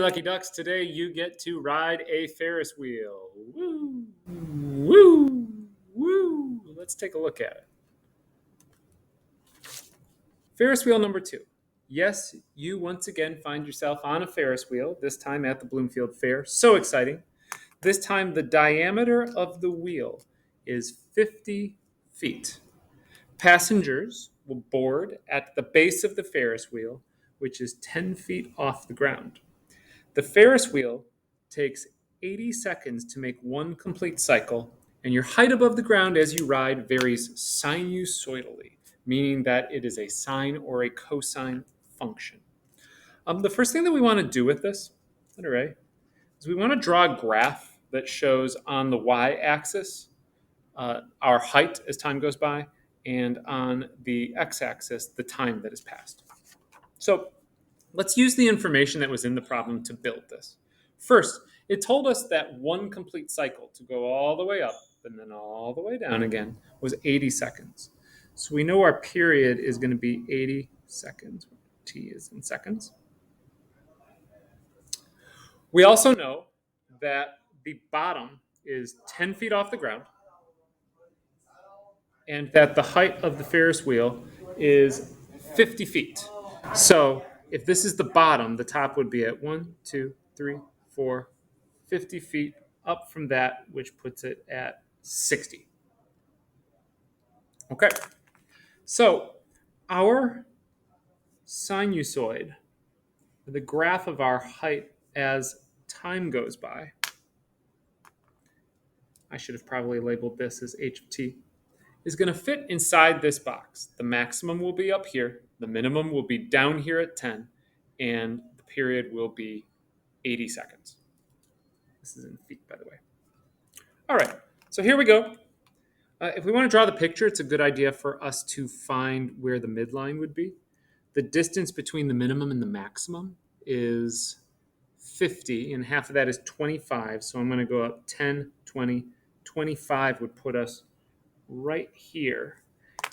Lucky Ducks, today you get to ride a Ferris wheel. Woo! Woo! Woo! Let's take a look at it. Ferris wheel number 2. Yes, you once again find yourself on a Ferris wheel, this time at the Bloomfield Fair. So exciting. This time the diameter of the wheel is 50 feet. Passengers will board at the base of the Ferris wheel, which is 10 feet off the ground. The Ferris wheel takes 80 seconds to make one complete cycle, and your height above the ground as you ride varies sinusoidally, meaning that it is a sine or a cosine function. The first thing that we want to do with this, letter A, is we want to draw a graph that shows on the y-axis our height as time goes by, and on the x-axis the time that has passed. So let's use the information that was in the problem to build this. First, it told us that one complete cycle to go all the way up and then all the way down again was 80 seconds. So we know our period is going to be 80 seconds. T is in seconds. We also know that the bottom is 10 feet off the ground and that the height of the Ferris wheel is 50 feet. So if this is the bottom, the top would be at 1, 2, 3, 4, 50 feet up from that, which puts it at 60. Okay, so our sinusoid, the graph of our height as time goes by, I should have probably labeled this as h of t, is going to fit inside this box. The maximum will be up here, the minimum will be down here at 10, and the period will be 80 seconds. This is in feet, by the way. All right, so here we go. If we want to draw the picture, it's a good idea for us to find where the midline would be. The distance between the minimum and the maximum is 50, and half of that is 25. So I'm going to go up 10, 20, 25 would put us right here.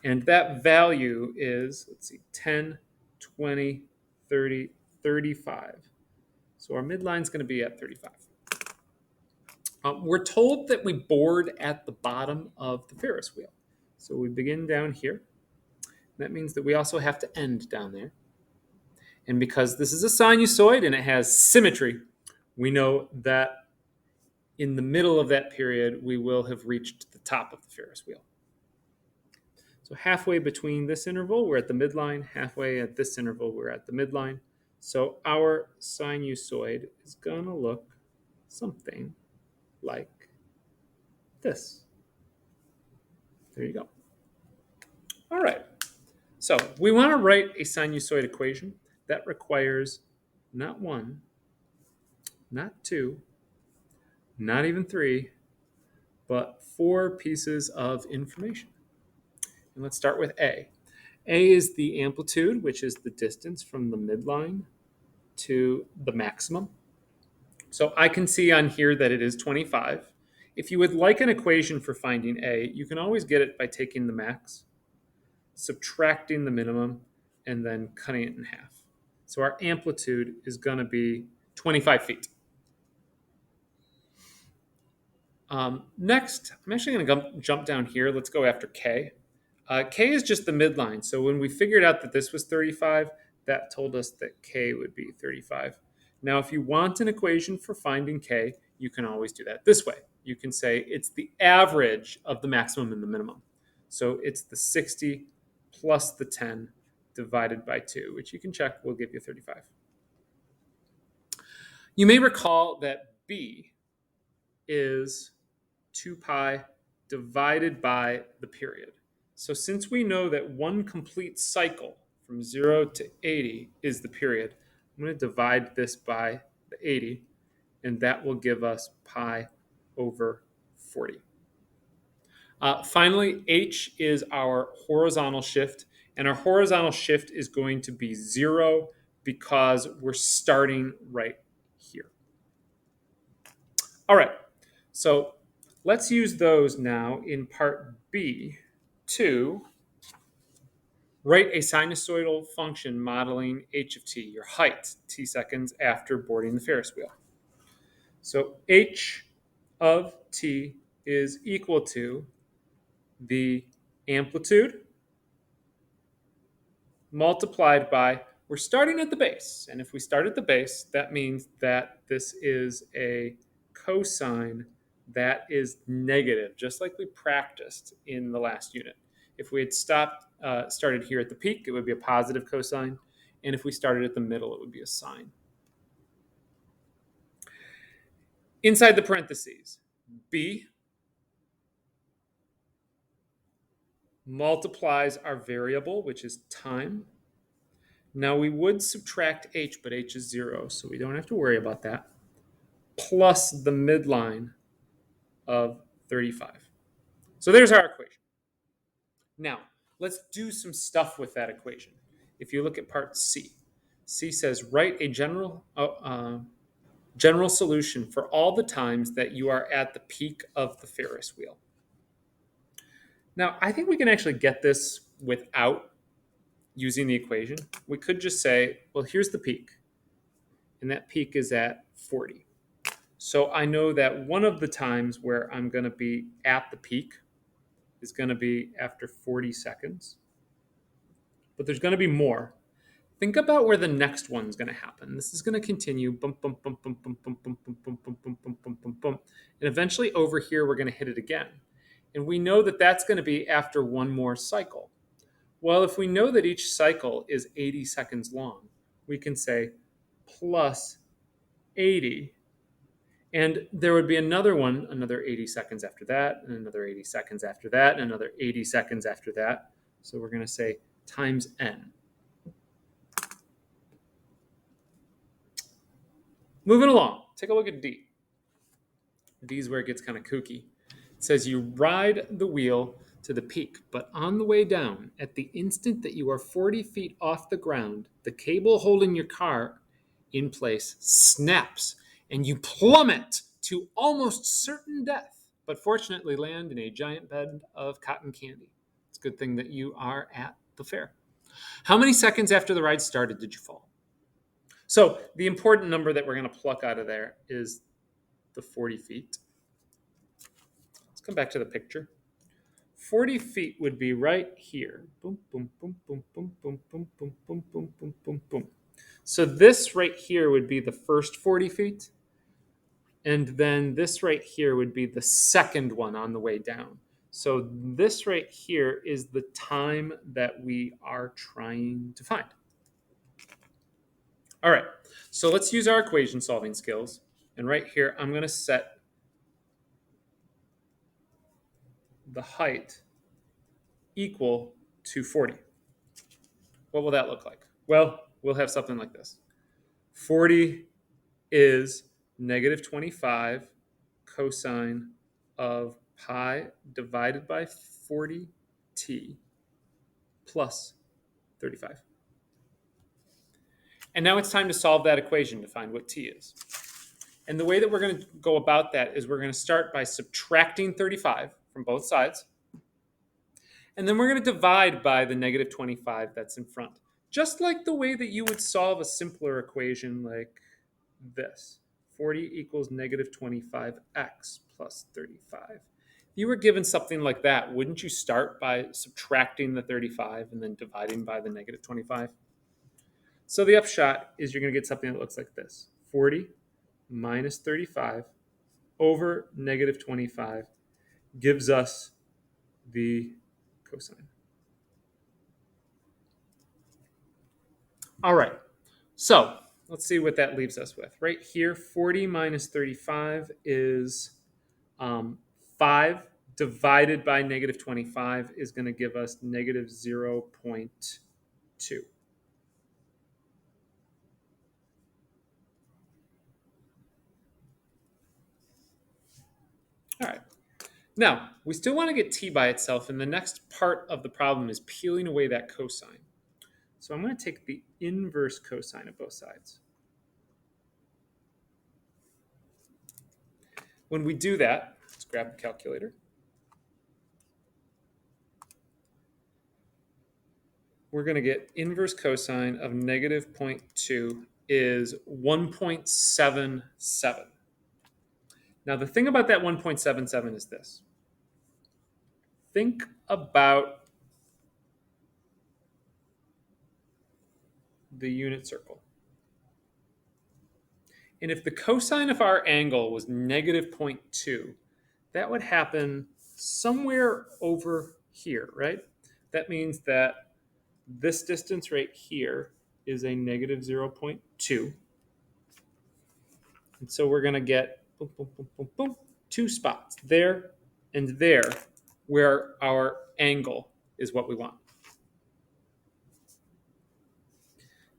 And that value is, let's see, 10, 20, 30, 35. So our midline is going to be at 35. We're told that we board at the bottom of the Ferris wheel. So we begin down here. That means that we also have to end down there. And because this is a sinusoid and it has symmetry, we know that in the middle of that period, we will have reached the top of the Ferris wheel. So halfway between this interval, we're at the midline. Halfway at this interval, we're at the midline. So our sinusoid is going to look something like this. There you go. All right. So we want to write a sinusoid equation that requires not 1, not 2, not even 3, but 4 pieces of information. And let's start with A. A is the amplitude, which is the distance from the midline to the maximum. So I can see on here that it is 25. If you would like an equation for finding A, you can always get it by taking the max, subtracting the minimum, and then cutting it in half. So our amplitude is going to be 25 feet. Next, I'm actually going to jump down here. Let's go after K. K is just the midline. So when we figured out that this was 35, that told us that K would be 35. Now, if you want an equation for finding K, you can always do that this way. You can say it's the average of the maximum and the minimum. So it's the 60 plus the 10 divided by 2, which you can check will give you 35. You may recall that B is 2 pi divided by the period. So since we know that one complete cycle from 0 to 80 is the period, I'm going to divide this by the 80, and that will give us pi over 40. Finally, H is our horizontal shift, and our horizontal shift is going to be 0 because we're starting right here. All right, so let's use those now in part B to Write a sinusoidal function modeling h of t, your height, t seconds after boarding the Ferris wheel. So h of t is equal to the amplitude multiplied by, we're starting at the base. And if we start at the base, that means that this is a cosine that is negative, just like we practiced in the last unit. If we had started here at the peak, it would be a positive cosine. And if we started at the middle, it would be a sine. Inside the parentheses, b multiplies our variable, which is time. Now we would subtract h, but h is 0, so we don't have to worry about that, plus the midline of 35. So there's our equation. Now, let's do some stuff with that equation. If you look at part C, C says write a general solution for all the times that you are at the peak of the Ferris wheel. Now, I think we can actually get this without using the equation. We could just say, well, here's the peak, and that peak is at 40. So I know that one of the times where I'm going to be at the peak is going to be after 40 seconds. But there's going to be more. Think about where the next one's going to happen. This is going to continue, bump, bump, bump, bump, bump, bump, bump, bump, bump, bump, bump, bump, bump, bump, bump. And eventually over here, we're going to hit it again. And we know that that's going to be after one more cycle. Well, if we know that each cycle is 80 seconds long, we can say plus 80. And there would be another one, another 80 seconds after that, and another 80 seconds after that, and another 80 seconds after that. So we're going to say times n. Moving along, take a look at D. D is where it gets kind of kooky. It says you ride the wheel to the peak, but on the way down, at the instant that you are 40 feet off the ground, the cable holding your car in place snaps, and you plummet to almost certain death, but fortunately land in a giant bed of cotton candy. It's a good thing that you are at the fair. How many seconds after the ride started did you fall? So the important number that we're going to pluck out of there is the 40 feet. Let's come back to the picture. 40 feet would be right here. Boom, boom, boom, boom, boom, boom, boom, boom, boom, boom, boom, boom, boom. So this right here would be the first 40 feet. And then this right here would be the second one on the way down. So this right here is the time that we are trying to find. All right, so let's use our equation solving skills. And right here, I'm going to set the height equal to 40. What will that look like? Well, we'll have something like this. 40 is negative 25 cosine of pi divided by 40t plus 35. And now it's time to solve that equation to find what t is. And the way that we're going to go about that is we're going to start by subtracting 35 from both sides. And then we're going to divide by the negative 25 that's in front. Just like the way that you would solve a simpler equation like this. 40 equals negative 25x plus 35. If you were given something like that, wouldn't you start by subtracting the 35 and then dividing by the negative 25? So the upshot is you're going to get something that looks like this. 40 minus 35 over negative 25 gives us the cosine. All right, so let's see what that leaves us with. Right here, 40 minus 35 is 5 divided by negative 25 is going to give us negative 0.2. All right. Now, we still want to get t by itself, and the next part of the problem is peeling away that cosine. So I'm going to take the inverse cosine of both sides. When we do that, let's grab the calculator. we're going to get inverse cosine of negative 0.2 is 1.77. Now, the thing about that 1.77 is this. Think about the unit circle. And if the cosine of our angle was negative 0.2, that would happen somewhere over here, right? That means that this distance right here is a negative 0.2. And so we're going to get boom, boom, boom, boom, boom, two spots there and there where our angle is what we want.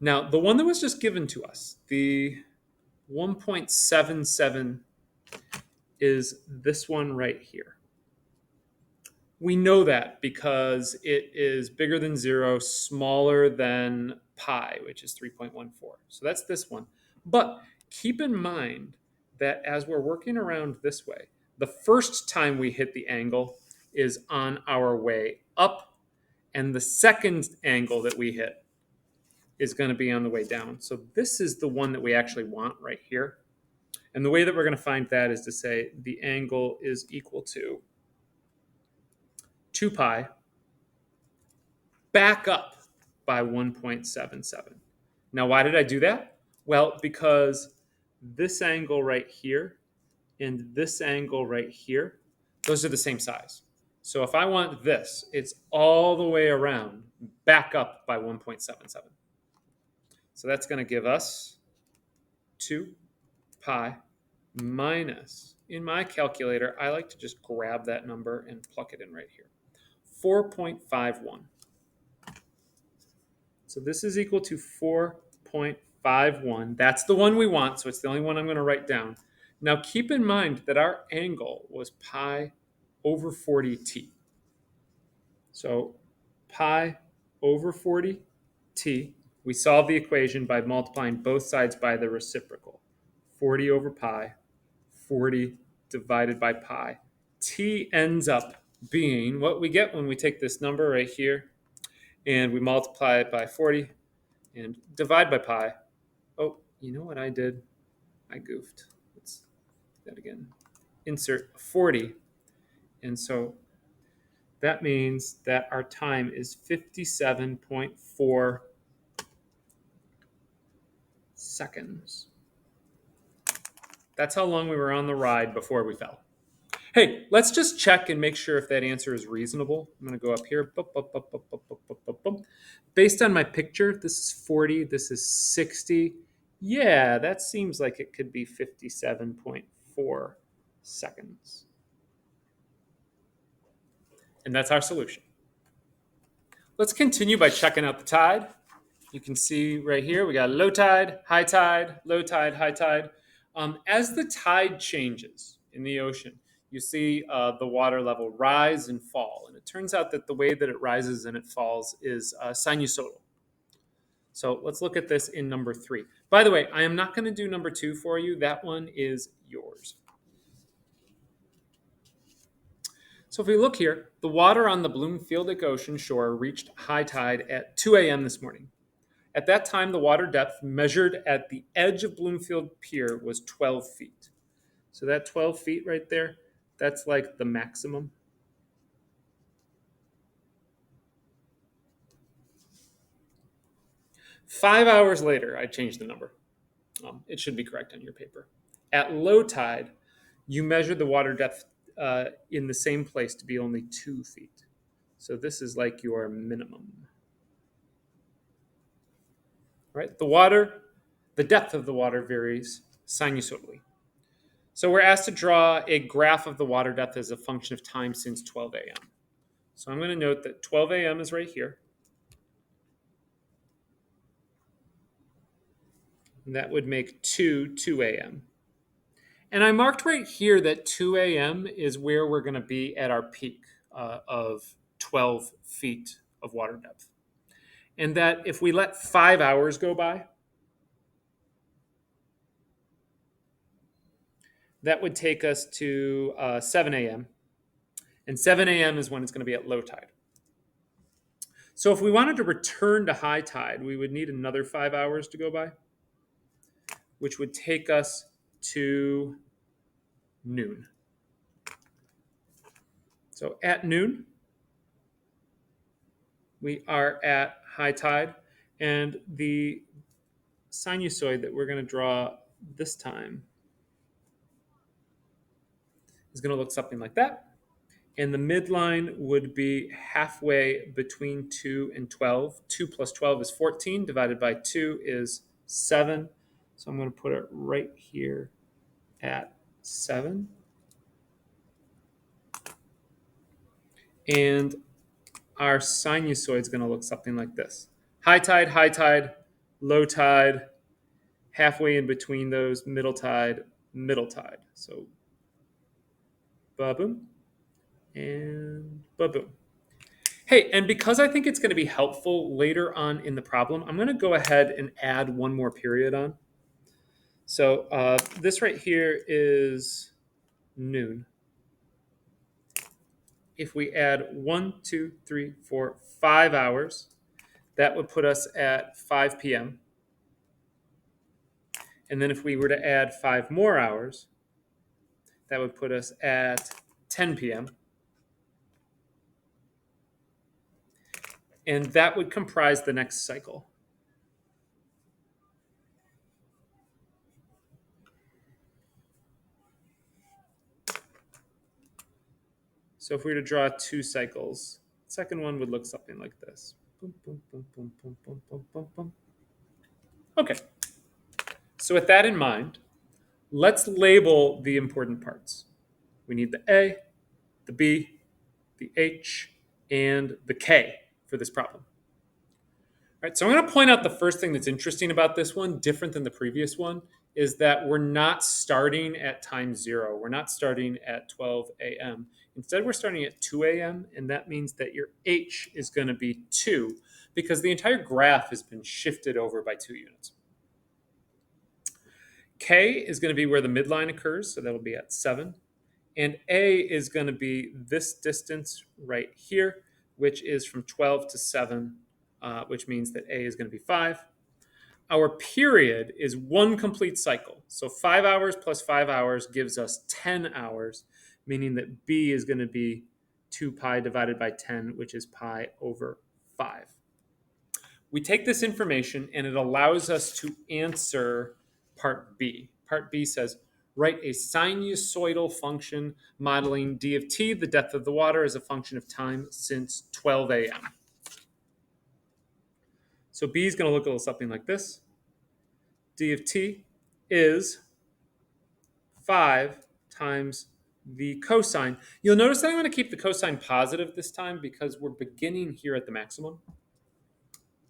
Now, the one that was just given to us, the 1.77, is this one right here. We know that because it is bigger than 0, smaller than pi, which is 3.14. So that's this one. But keep in mind that as we're working around this way, the first time we hit the angle is on our way up, and the second angle that we hit is going to be on the way down. So this is the one that we actually want right here. And the way that we're going to find that is to say the angle is equal to 2 pi back up by 1.77. Now, why did I do that? Well, because this angle right here and this angle right here, those are the same size. So if I want this, it's all the way around back up by 1.77. So that's going to give us 2 pi minus, in my calculator, I like to just grab that number and pluck it in right here, 4.51. So this is equal to 4.51. That's the one we want, so it's the only one I'm going to write down. Now keep in mind that our angle was pi over 40t. So pi over 40t, we solve the equation by multiplying both sides by the reciprocal. 40 over pi, 40 divided by pi. T ends up being what we get when we take this number right here and we multiply it by 40 and divide by pi. Oh, you know what I did? I goofed. Let's do that again. Insert 40. And so that means that our time is 57.4 seconds. That's how long we were on the ride before we fell. Hey, let's just check and make sure if that answer is reasonable. I'm going to go up here. Based on my picture, this is 40, this is 60. Yeah, that seems like it could be 57.4 seconds. And that's our solution. Let's continue by checking out the tide. You can see right here, we got low tide, high tide, low tide, high tide. As the tide changes in the ocean, you see the water level rise and fall. And it turns out that the way that it rises and it falls is sinusoidal. So let's look at this in number 3. By the way, I am not going to do number 2 for you. That one is yours. So if we look here, the water on the Bloomfieldic Ocean shore reached high tide at 2 a.m. this morning. At that time, the water depth measured at the edge of Bloomfield Pier was 12 feet. So that 12 feet right there, that's like the maximum. Five hours later, I changed the number. It should be correct on your paper. At low tide, you measured the water depth in the same place to be only 2 feet. So this is like your minimum. Right? The depth of the water varies sinusoidally. So we're asked to draw a graph of the water depth as a function of time since 12 a.m. So I'm going to note that 12 a.m. is right here. And that would make 2 a.m. And I marked right here that 2 a.m. is where we're going to be at our peak of 12 feet of water depth. And that if we let 5 hours go by, that would take us to 7 a.m. And 7 a.m. is when it's going to be at low tide. So if we wanted to return to high tide, we would need another 5 hours to go by, which would take us to noon. So at noon, we are at high tide, and the sinusoid that we're going to draw this time is going to look something like that. And the midline would be halfway between 2 and 12. 2 plus 12 is 14, divided by 2 is 7. So I'm going to put it right here at 7. And our sinusoid is going to look something like this. High tide, low tide, halfway in between those, middle tide, middle tide. So ba-boom and ba-boom. Hey, and because I think it's going to be helpful later on in the problem, I'm going to go ahead and add one more period on. So this right here is noon. If we add 1, 2, 3, 4, 5 hours, that would put us at 5 p.m. And then if we were to add 5 more hours, that would put us at 10 p.m. And that would comprise the next cycle. So if we were to draw 2 cycles, the second one would look something like this. Boom, boom, boom, boom, boom, boom, boom, boom, boom. Okay. So with that in mind, let's label the important parts. We need the A, the B, the H, and the K for this problem. All right, so I'm going to point out the first thing that's interesting about this one, different than the previous one, is that we're not starting at time 0. We're not starting at 12 a.m. Instead, we're starting at 2 a.m., and that means that your H is going to be 2 because the entire graph has been shifted over by 2 units. K is going to be where the midline occurs, so that'll be at 7. And A is going to be this distance right here, which is from 12 to 7, which means that A is going to be 5. Our period is one complete cycle. So 5 hours plus 5 hours gives us 10 hours, meaning that B is going to be 2 pi divided by 10, which is pi over 5. We take this information and it allows us to answer part B. Part B says, write a sinusoidal function modeling d of t, the depth of the water, as a function of time since 12 a.m. So B is going to look a little something like this. D of t is 5 times the cosine. You'll notice that I'm going to keep the cosine positive this time because we're beginning here at the maximum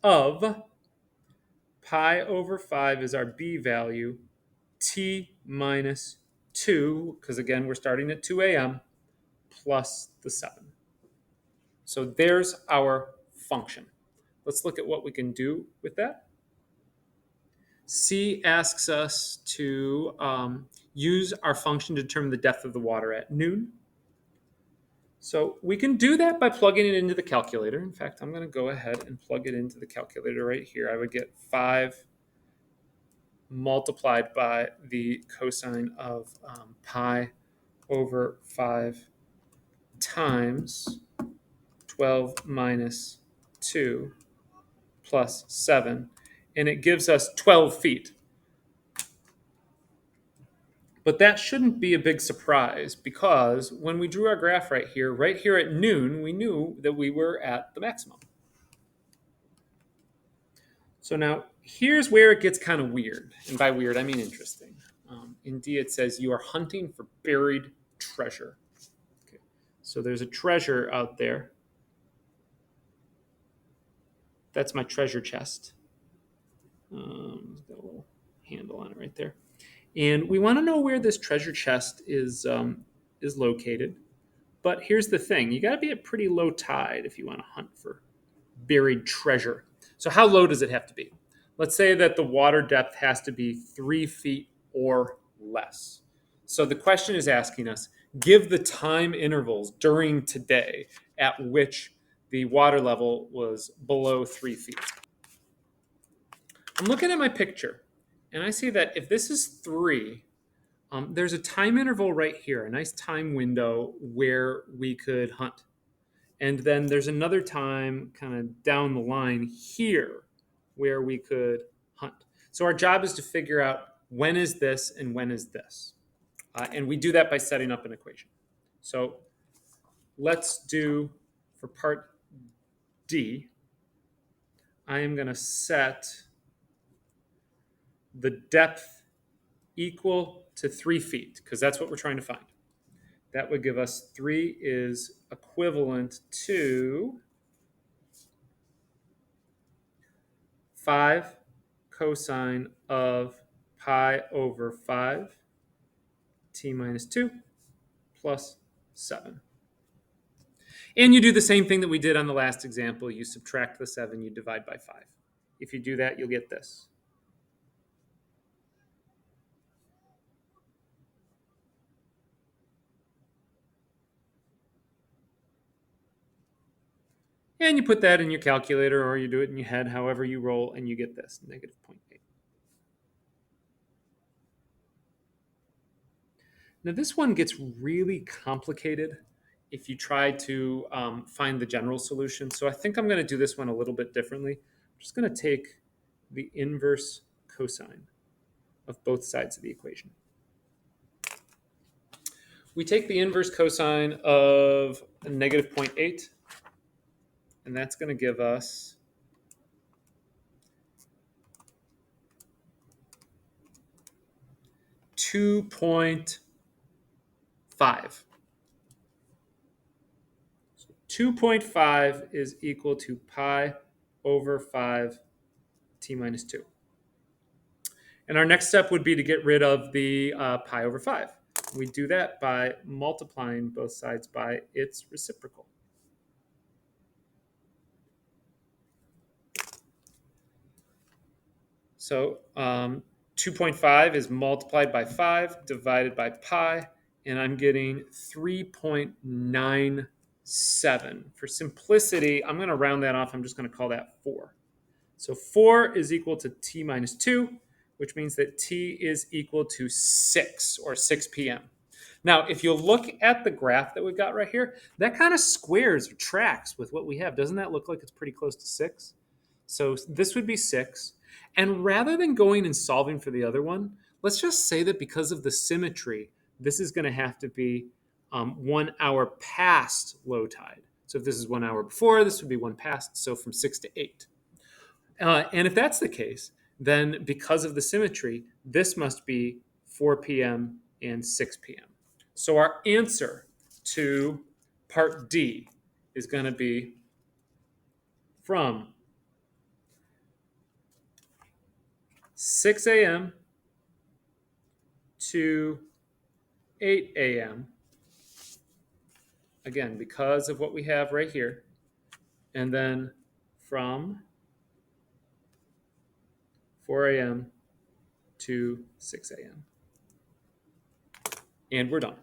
of pi over 5 is our B value, t minus 2, because again, we're starting at 2 a.m., plus the 7. So there's our function. Let's look at what we can do with that. C asks us to use our function to determine the depth of the water at noon. So we can do that by plugging it into the calculator. In fact, I'm going to go ahead and plug it into the calculator right here. I would get 5 multiplied by the cosine of pi over 5 times 12 minus 2 plus 7, and it gives us 12 feet. But that shouldn't be a big surprise because when we drew our graph right here at noon, we knew that we were at the maximum. So now here's where it gets kind of weird. And by weird, I mean interesting. In D, it says you are hunting for buried treasure. Okay. So there's a treasure out there. That's my treasure chest. It's got a little handle on it right there. And we want to know where this treasure chest is located. But here's the thing. You got to be at pretty low tide if you want to hunt for buried treasure. So how low does it have to be? Let's say that the water depth has to be 3 feet or less. So the question is asking us, give the time intervals during today at which the water level was below 3 feet. I'm looking at my picture, and I see that if this is 3, there's a time interval right here, a nice time window where we could hunt. And then there's another time kind of down the line here where we could hunt. So our job is to figure out when is this and when is this. And we do that by setting up an equation. So let's do, for part D, I am going to set the depth equal to 3 feet, because that's what we're trying to find. That would give us 3 is equivalent to 5 cosine of pi over 5 t minus 2 plus 7. And you do the same thing that we did on the last example. You subtract the 7, you divide by 5. If you do that, you'll get this. And you put that in your calculator, or you do it in your head, however you roll, and you get this, negative 0.8. Now this one gets really complicated if you try to find the general solution. So I think I'm going to do this one a little bit differently. I'm just going to take the inverse cosine of both sides of the equation. We take the inverse cosine of negative 0.8, and that's going to give us 2.5. 2.5 is equal to pi over 5 t minus 2. And our next step would be to get rid of the pi over 5. We do that by multiplying both sides by its reciprocal. So 2.5 is multiplied by 5 divided by pi, and I'm getting 3.97. For simplicity, I'm going to round that off. I'm just going to call that 4. So 4 is equal to t minus 2, which means that t is equal to 6, or 6 p.m. Now, if you look at the graph that we've got right here, that kind of squares or tracks with what we have. Doesn't that look like it's pretty close to 6? So this would be 6. And rather than going and solving for the other one, let's just say that because of the symmetry, this is going to have to be 1 hour past low tide. So if this is 1 hour before, this would be 1 past, so from 6 to 8. And if that's the case, then because of the symmetry, this must be 4 p.m. and 6 p.m. So our answer to part D is going to be from 6 a.m. to 8 a.m. Again, because of what we have right here. And then from 4 a.m. to 6 a.m. And we're done.